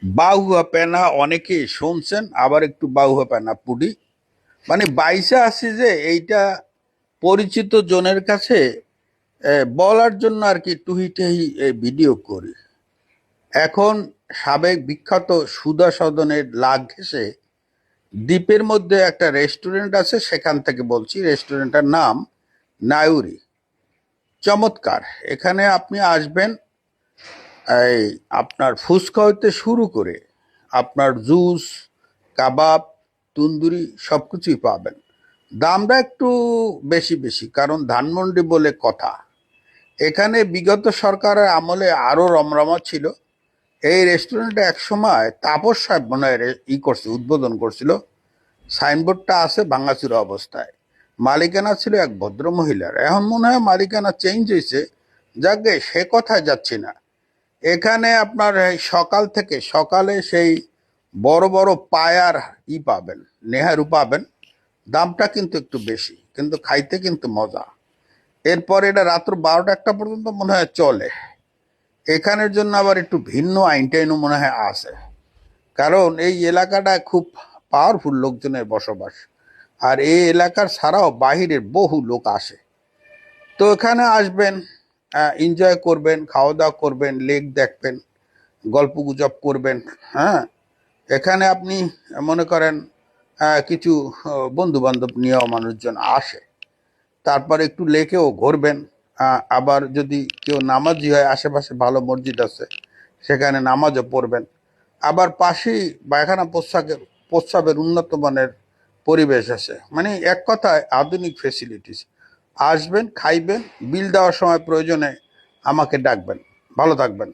বাহুয়া পেনা অনেকেই শুনছেন, আবার একটু বাহুয়া পেনা পুডি, মানে বাইসে আসি যে এইটা পরিচিত জনের কাছে বলার জন্য আর কি টুহি ভিডিও করি। এখন সাবেক বিখ্যাত সুধা সদনের লাগ ঘেঁষে দ্বীপের মধ্যে একটা রেস্টুরেন্ট আছে, সেখান থেকে বলছি। রেস্টুরেন্টের নাম নায়ুরি। চমৎকার। এখানে আপনি আসবেন, এই আপনার ফুচকা হইতে শুরু করে আপনার জুস, কাবাব, তন্দুরি সবকিছুই পাবেন। দামটা একটু বেশি বেশি, কারণ ধানমন্ডি বলে কথা। এখানে বিগত সরকারের আমলে আরো রমরমা ছিল। এই রেস্টুরেন্টে এক সময় তাপস সাহেব মনে হয় করছে, উদ্বোধন করছিল। সাইনবোর্ডটা আছে ভাঙাচুরা অবস্থায়। মালিকানা ছিল এক ভদ্র মহিলার, এখন মনে হয় মালিকানা চেঞ্জ হয়েছে। যাকে সে কথায় যাচ্ছি না। এখানে আপনার এই সকাল থেকে সকালে সেই বড় বড় পায়ার পাবেন, নেহারু পাবেন। দামটা কিন্তু একটু বেশি, কিন্তু খাইতে কিন্তু মজা। এরপর এটা রাত্র 12টা 1টা পর্যন্ত মনে হয় চলে। এখানের জন্য আবার একটু ভিন্ন আইন টাইনও মনে হয় আছে, কারণ এই এলাকাটা খুব পাওয়ারফুল লোকজনের বসবাস। আর এই এলাকার ছাড়াও বাহিরের বহু লোক আসে। তো এখানে আসবেন, এনজয় করবেন, খাওয়া দাওয়া করবেন, লেক দেখবেন, গল্প গুজব করবেন। হ্যাঁ, এখানে আপনি মনে করেন কিছু বন্ধু বান্ধব নিয়েও মানুষজন আসে। তারপর একটু লেকেও ঘুরবেন। আবার যদি কেউ নামাজি হয়, আশেপাশে ভালো মসজিদ আছে, সেখানে নামাজও পড়বেন। আবার পাশেই পায়খানা প্রস্রাবের উন্নত মানের পরিবেশ আছে, মানে এক কথায় আধুনিক ফেসিলিটিস। আসবেন, খাইবেন, বিল দেওয়ার সময় প্রয়োজনে আমাকে ডাকবেন। ভালো থাকবেন।